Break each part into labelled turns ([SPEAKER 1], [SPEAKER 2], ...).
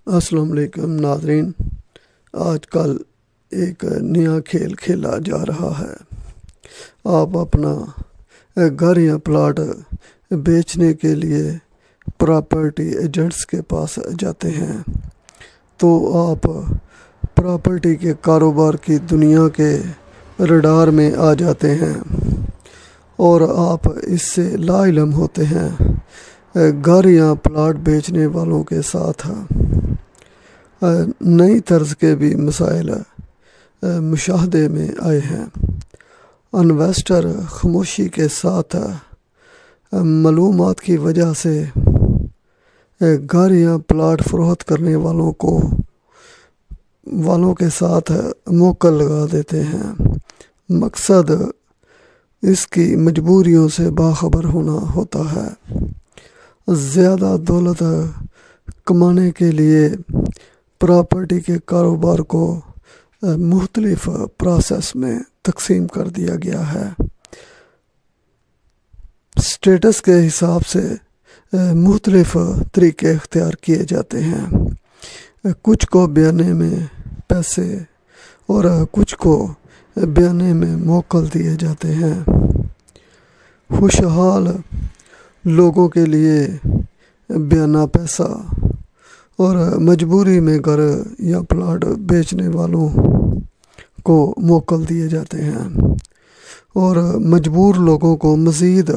[SPEAKER 1] السلام علیکم ناظرین، آج کل ایک نیا کھیل کھیلا جا رہا ہے۔ آپ اپنا گھر یا پلاٹ بیچنے کے لیے پراپرٹی ایجنٹس کے پاس جاتے ہیں تو آپ پراپرٹی کے کاروبار کی دنیا کے رڈار میں آ جاتے ہیں اور آپ اس سے لا علم ہوتے ہیں۔ گھر یا پلاٹ بیچنے والوں کے ساتھ نئی طرز کے بھی مسائل مشاہدے میں آئے ہیں۔ انویسٹر خاموشی کے ساتھ معلومات کی وجہ سے گھر یا پلاٹ فروخت کرنے والوں کے ساتھ موکل لگا دیتے ہیں۔ مقصد اس کی مجبوریوں سے باخبر ہونا ہوتا ہے۔ زیادہ دولت کمانے کے لیے پراپرٹی کے کاروبار کو مختلف پروسیس میں تقسیم کر دیا گیا ہے۔ سٹیٹس کے حساب سے مختلف طریقے اختیار کیے جاتے ہیں۔ کچھ کو بیانے میں پیسے اور کچھ کو بیانے میں موکل دیے جاتے ہیں۔ خوشحال لوگوں کے لیے بیانہ پیسہ اور مجبوری میں گھر یا پلاٹ بیچنے والوں کو موکل دیے جاتے ہیں، اور مجبور لوگوں کو مزید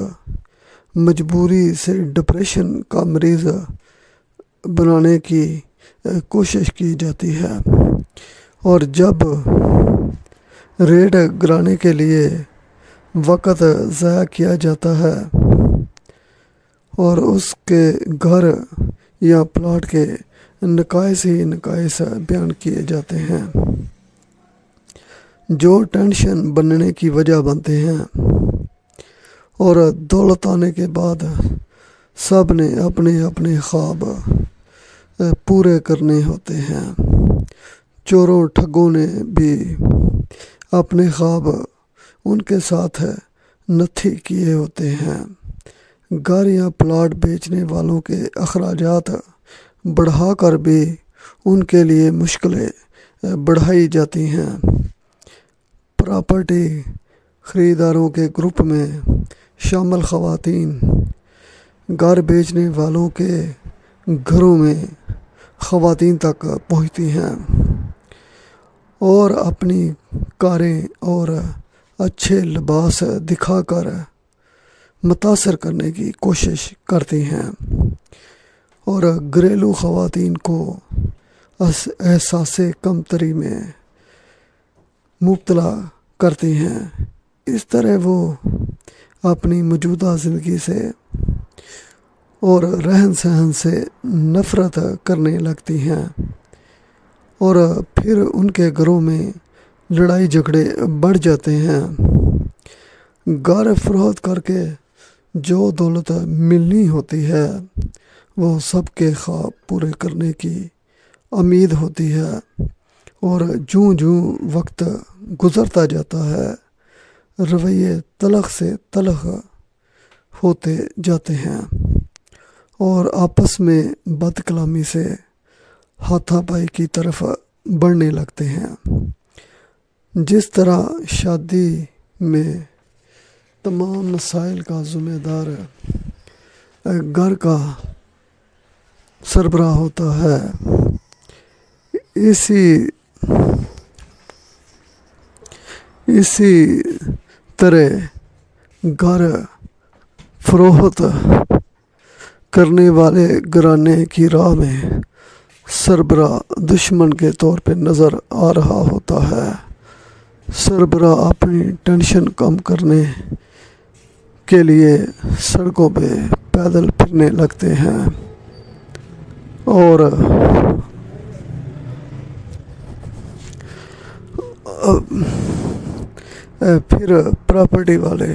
[SPEAKER 1] مجبوری سے ڈپریشن کا مریض بنانے کی کوشش کی جاتی ہے۔ اور جب ریٹ گرانے کے لیے وقت ضائع کیا جاتا ہے اور اس کے گھر یا پلاٹ کے نقائص ہی نقائص بیان کیے جاتے ہیں جو ٹینشن بننے کی وجہ بنتے ہیں، اور دولت آنے کے بعد سب نے اپنے اپنے خواب پورے کرنے ہوتے ہیں۔ چوروں ٹھگوں نے بھی اپنے خواب ان کے ساتھ نتھی کیے ہوتے ہیں۔ گھر یا پلاٹ بیچنے والوں کے اخراجات بڑھا کر بھی ان کے لیے مشکلیں بڑھائی جاتی ہیں۔ پراپرٹی خریداروں کے گروپ میں شامل خواتین گھر بیچنے والوں کے گھروں میں خواتین تک پہنچتی ہیں اور اپنی کاریں اور اچھے لباس دکھا کر متاثر کرنے کی کوشش کرتی ہیں، اور گھریلو خواتین کو احساس کمتری میں مبتلا کرتی ہیں۔ اس طرح وہ اپنی موجودہ زندگی سے اور رہن سہن سے نفرت کرنے لگتی ہیں، اور پھر ان کے گھروں میں لڑائی جھگڑے بڑھ جاتے ہیں۔ گھر فروخت کر کے جو دولت ملنی ہوتی ہے وہ سب کے خواب پورے کرنے کی امید ہوتی ہے، اور جوں جوں وقت گزرتا جاتا ہے رویے تلخ سے تلخ ہوتے جاتے ہیں اور آپس میں بد کلامی سے ہاتھا پائی کی طرف بڑھنے لگتے ہیں۔ جس طرح شادی میں تمام مسائل کا ذمہ دار گھر کا سربراہ ہوتا ہے، اسی طرح گھر فروخت کرنے والے گھرانے کی راہ میں سربراہ دشمن کے طور پہ نظر آ رہا ہوتا ہے۔ سربراہ اپنی ٹینشن کم کرنے کے لیے سڑکوں پہ پیدل پھرنے لگتے ہیں اور پھر پراپرٹی والے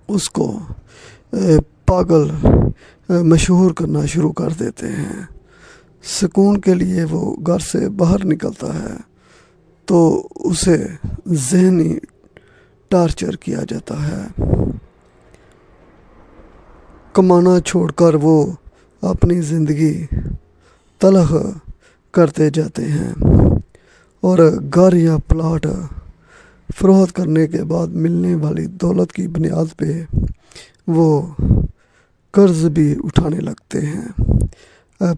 [SPEAKER 1] اس کو پاگل مشہور کرنا شروع کر دیتے ہیں۔ سکون کے لیے وہ گھر سے باہر نکلتا ہے تو اسے ذہنی ٹارچر کیا جاتا ہے۔ کمانا چھوڑ کر وہ اپنی زندگی تلخ کرتے جاتے ہیں، اور گھر یا پلاٹ فروخت کرنے کے بعد ملنے والی دولت کی بنیاد پہ وہ قرض بھی اٹھانے لگتے ہیں۔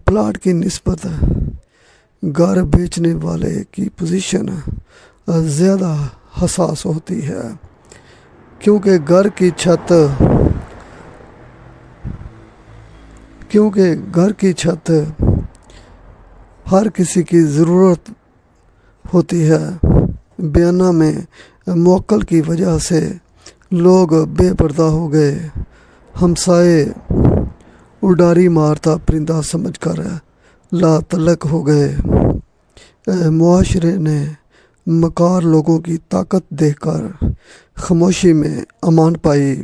[SPEAKER 1] پلاٹ کی نسبت گھر بیچنے والے کی پوزیشن زیادہ حساس ہوتی ہے، کیونکہ گھر کی چھت ہر کسی کی ضرورت ہوتی ہے۔ بیانہ میں موکل کی وجہ سے لوگ بے پردہ ہو گئے، ہمسائے اڈاری مارتا پرندہ سمجھ کر لا تعلق ہو گئے۔ معاشرے نے مکار لوگوں کی طاقت دیکھ کر خاموشی میں امان پائی۔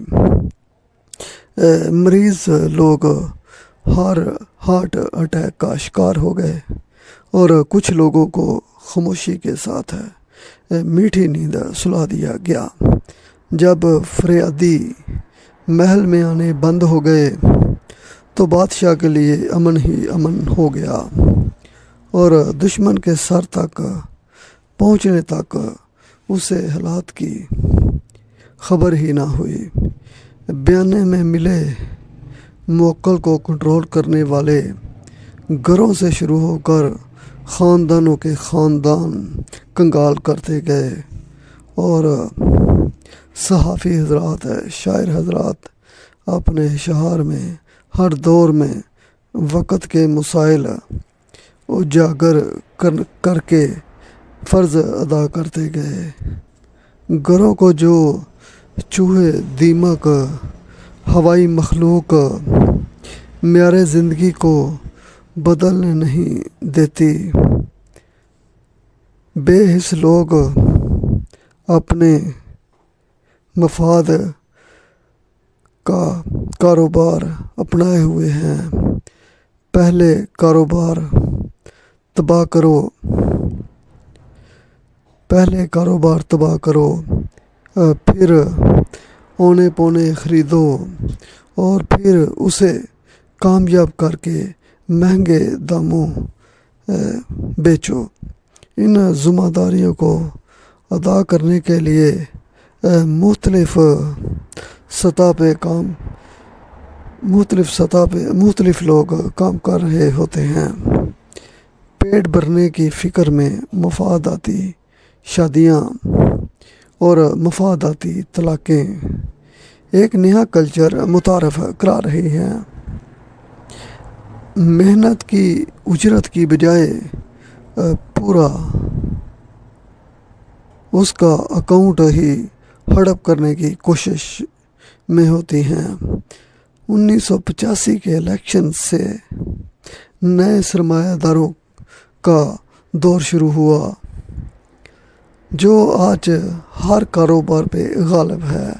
[SPEAKER 1] مریض لوگ ہارٹ اٹیک کا شکار ہو گئے، اور کچھ لوگوں کو خاموشی کے ساتھ میٹھی نیند سلا دیا گیا۔ جب فریادی محل میں آنے بند ہو گئے تو بادشاہ کے لیے امن ہی امن ہو گیا، اور دشمن کے سر تک پہنچنے تک اسے حالات کی خبر ہی نہ ہوئی۔ بیانے میں ملے موکل کو کنٹرول کرنے والے گھروں سے شروع ہو کر خاندانوں کے خاندان کنگال کرتے گئے، اور صحافی حضرات، شاعر حضرات اپنے اشعار میں ہر دور میں وقت کے مسائل اجاگر کر کے فرض ادا کرتے گئے۔ گھروں کو جو چوہے، دیمک، ہوائی مخلوق معیار زندگی کو بدلنے نہیں دیتی، بے حس لوگ اپنے مفاد کا کاروبار اپنائے ہوئے ہیں۔ پہلے کاروبار تباہ کرو، پھر اونے پونے خریدو، اور پھر اسے کامیاب کر کے مہنگے داموں بیچو۔ ان ذمہ داریوں کو ادا کرنے کے لیے مختلف سطح پہ مختلف لوگ کام کر رہے ہوتے ہیں۔ پیٹ بھرنے کی فکر میں مفاداتی شادیاں اور مفاداتی طلاقیں ایک نیا کلچر متعارف کرا رہی ہیں۔ محنت کی اجرت کی بجائے پورا اس کا اکاؤنٹ ہی ہڑپ کرنے کی کوشش میں ہوتی ہیں۔ 1985 کے الیکشن سے نئے سرمایہ داروں کا دور شروع ہوا، جو آج ہر کاروبار پہ غالب ہے۔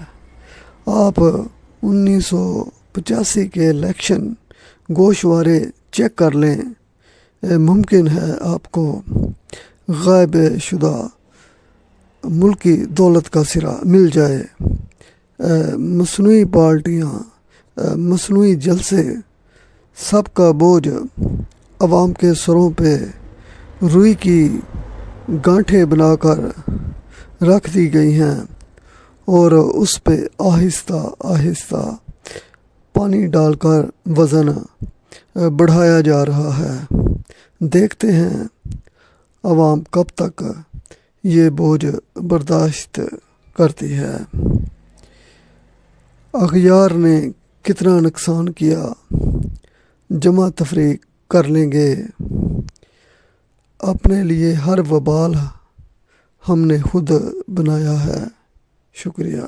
[SPEAKER 1] آپ 1985 کے الیکشن گوشوارے چیک کر لیں، ممکن ہے آپ کو غائب شدہ ملکی دولت کا سرا مل جائے۔ مصنوعی پارٹیاں، مصنوعی جلسے، سب کا بوجھ عوام کے سروں پہ روئی کی گانٹھیں بنا کر رکھ دی گئی ہیں، اور اس پہ آہستہ آہستہ پانی ڈال کر وزن بڑھایا جا رہا ہے۔ دیکھتے ہیں عوام کب تک یہ بوجھ برداشت کرتی ہے۔ اغیار نے کتنا نقصان کیا، جمع تفریق کر لیں گے۔ اپنے لیے ہر وبال ہم نے خود بنایا ہے۔ شکریہ۔